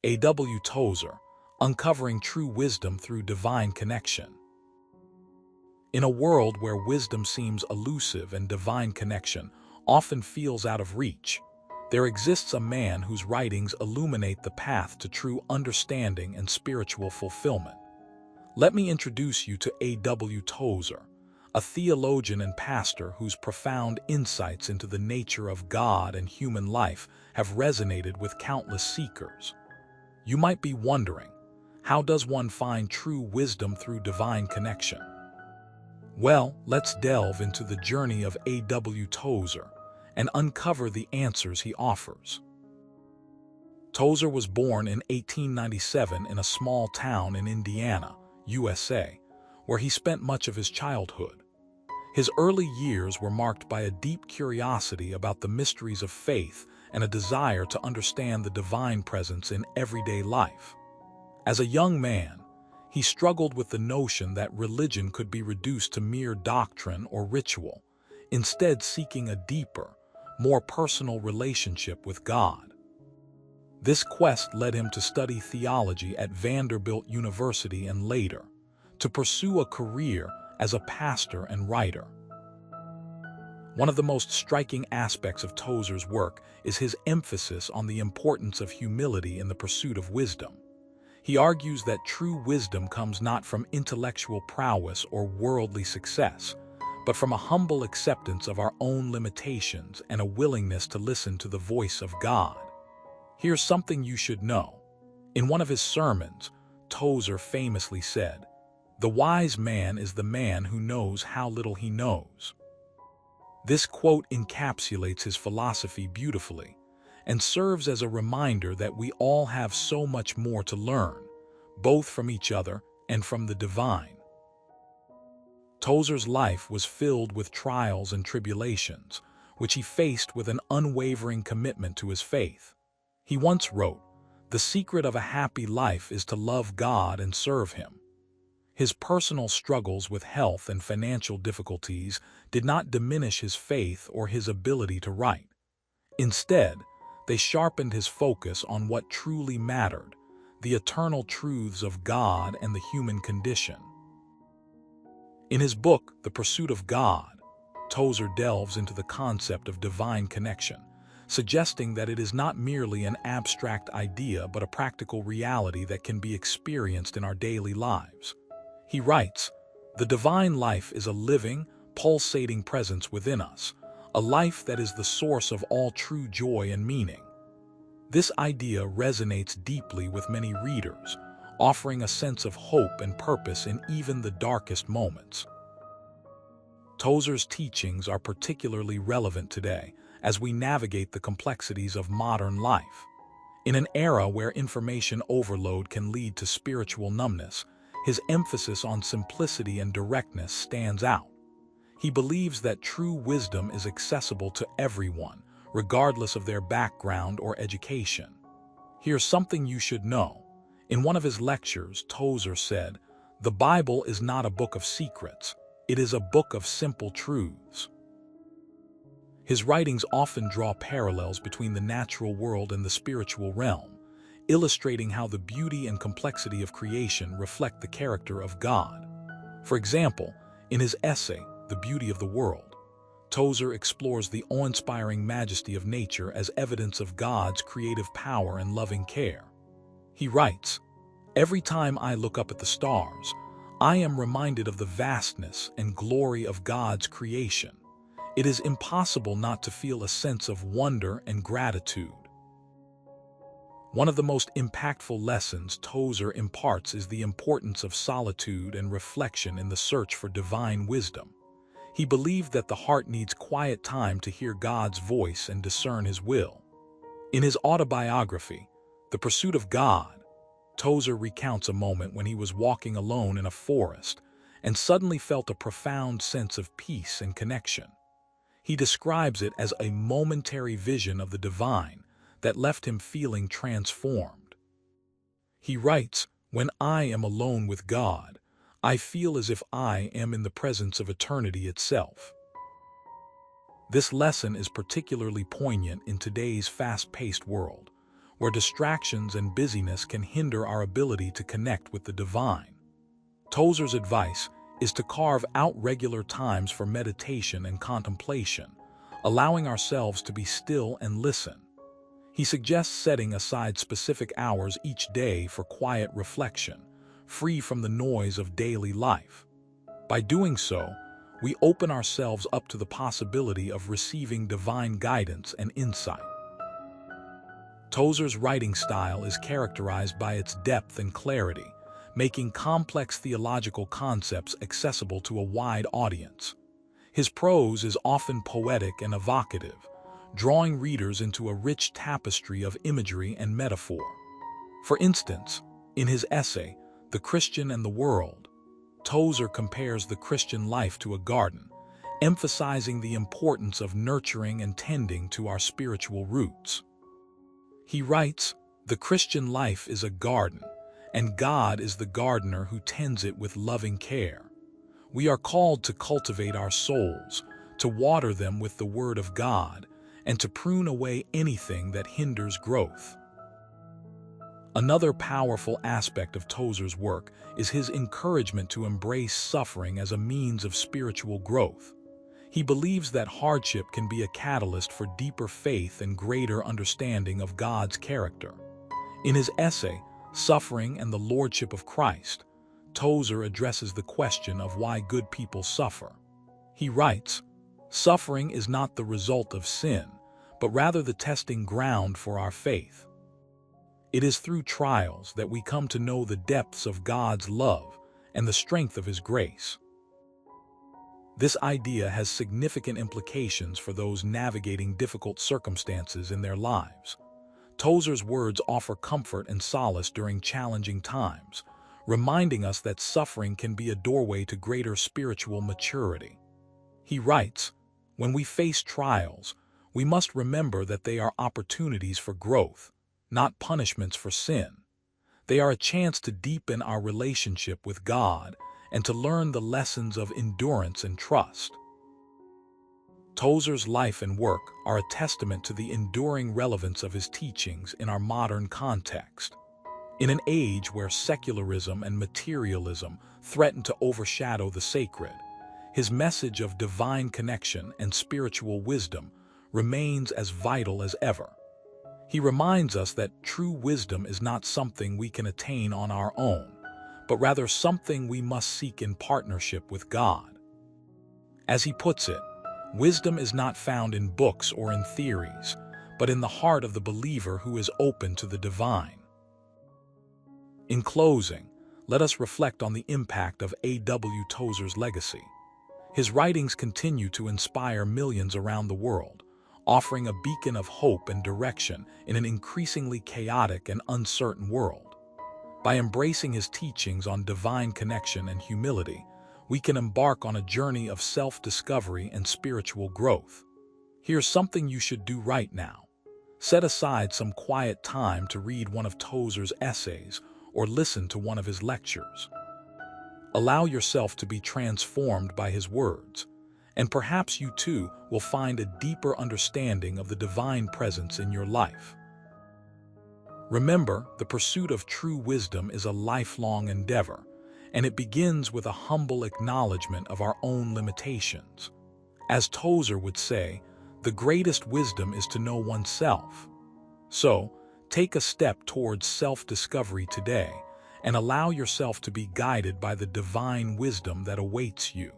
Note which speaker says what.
Speaker 1: A.W. Tozer, Uncovering True Wisdom Through Divine Connection. In a world where wisdom seems elusive and divine connection often feels out of reach, there exists a man whose writings illuminate the path to true understanding and spiritual fulfillment. Let me introduce you to A.W. Tozer, a theologian and pastor whose profound insights into the nature of God and human life have resonated with countless seekers. You might be wondering, how does one find true wisdom through divine connection? Well, let's delve into the journey of A.W. Tozer and uncover the answers he offers. Tozer was born in 1897 in a small town in Indiana, USA, where he spent much of his childhood. His early years were marked by a deep curiosity about the mysteries of faith and a desire to understand the divine presence in everyday life. As a young man, he struggled with the notion that religion could be reduced to mere doctrine or ritual, instead seeking a deeper, more personal relationship with God. This quest led him to study theology at Vanderbilt University and later, to pursue a career as a pastor and writer. One of the most striking aspects of Tozer's work is his emphasis on the importance of humility in the pursuit of wisdom. He argues that true wisdom comes not from intellectual prowess or worldly success, but from a humble acceptance of our own limitations and a willingness to listen to the voice of God. Here's something you should know. In one of his sermons, Tozer famously said, "The wise man is the man who knows how little he knows." This quote encapsulates his philosophy beautifully and serves as a reminder that we all have so much more to learn, both from each other and from the divine. Tozer's life was filled with trials and tribulations, which he faced with an unwavering commitment to his faith. He once wrote, "The secret of a happy life is to love God and serve Him." His personal struggles with health and financial difficulties did not diminish his faith or his ability to write. Instead, they sharpened his focus on what truly mattered, the eternal truths of God and the human condition. In his book, The Pursuit of God, Tozer delves into the concept of divine connection, suggesting that it is not merely an abstract idea but a practical reality that can be experienced in our daily lives. He writes, "The divine life is a living, pulsating presence within us, a life that is the source of all true joy and meaning." This idea resonates deeply with many readers, offering a sense of hope and purpose in even the darkest moments. Tozer's teachings are particularly relevant today as we navigate the complexities of modern life. In an era where information overload can lead to spiritual numbness, his emphasis on simplicity and directness stands out. He believes that true wisdom is accessible to everyone, regardless of their background or education. Here's something you should know. In one of his lectures, Tozer said, "The Bible is not a book of secrets, it is a book of simple truths." His writings often draw parallels between the natural world and the spiritual realm, illustrating how the beauty and complexity of creation reflect the character of God. For example, in his essay, The Beauty of the World, Tozer explores the awe-inspiring majesty of nature as evidence of God's creative power and loving care. He writes, "Every time I look up at the stars, I am reminded of the vastness and glory of God's creation. It is impossible not to feel a sense of wonder and gratitude." One of the most impactful lessons Tozer imparts is the importance of solitude and reflection in the search for divine wisdom. He believed that the heart needs quiet time to hear God's voice and discern His will. In his autobiography, The Pursuit of God, Tozer recounts a moment when he was walking alone in a forest and suddenly felt a profound sense of peace and connection. He describes it as a momentary vision of the divine that left him feeling transformed. He writes, "When I am alone with God, I feel as if I am in the presence of eternity itself." This lesson is particularly poignant in today's fast-paced world, where distractions and busyness can hinder our ability to connect with the divine. Tozer's advice is to carve out regular times for meditation and contemplation, allowing ourselves to be still and listen. He suggests setting aside specific hours each day for quiet reflection, free from the noise of daily life. By doing so, we open ourselves up to the possibility of receiving divine guidance and insight. Tozer's writing style is characterized by its depth and clarity, making complex theological concepts accessible to a wide audience. His prose is often poetic and evocative, drawing readers into a rich tapestry of imagery and metaphor. For instance, in his essay, The Christian and the World, Tozer compares the Christian life to a garden, emphasizing the importance of nurturing and tending to our spiritual roots. He writes, "The Christian life is a garden, and God is the gardener who tends it with loving care. We are called to cultivate our souls, to water them with the Word of God, and to prune away anything that hinders growth." Another powerful aspect of Tozer's work is his encouragement to embrace suffering as a means of spiritual growth. He believes that hardship can be a catalyst for deeper faith and greater understanding of God's character. In his essay, Suffering and the Lordship of Christ, Tozer addresses the question of why good people suffer. He writes, "Suffering is not the result of sin, but rather the testing ground for our faith. It is through trials that we come to know the depths of God's love and the strength of His grace." This idea has significant implications for those navigating difficult circumstances in their lives. Tozer's words offer comfort and solace during challenging times, reminding us that suffering can be a doorway to greater spiritual maturity. He writes, "When we face trials, we must remember that they are opportunities for growth, not punishments for sin. They are a chance to deepen our relationship with God and to learn the lessons of endurance and trust." Tozer's life and work are a testament to the enduring relevance of his teachings in our modern context. In an age where secularism and materialism threaten to overshadow the sacred, his message of divine connection and spiritual wisdom remains as vital as ever. He reminds us that true wisdom is not something we can attain on our own, but rather something we must seek in partnership with God. As he puts it, wisdom is not found in books or in theories, but in the heart of the believer who is open to the divine. In closing, let us reflect on the impact of A.W. Tozer's legacy. His writings continue to inspire millions around the world, offering a beacon of hope and direction in an increasingly chaotic and uncertain world. By embracing his teachings on divine connection and humility, we can embark on a journey of self-discovery and spiritual growth. Here's something you should do right now. Set aside some quiet time to read one of Tozer's essays or listen to one of his lectures. Allow yourself to be transformed by his words, and perhaps you too will find a deeper understanding of the divine presence in your life. Remember, the pursuit of true wisdom is a lifelong endeavor, and it begins with a humble acknowledgement of our own limitations. As Tozer would say, the greatest wisdom is to know oneself. So, take a step towards self-discovery today, and allow yourself to be guided by the divine wisdom that awaits you.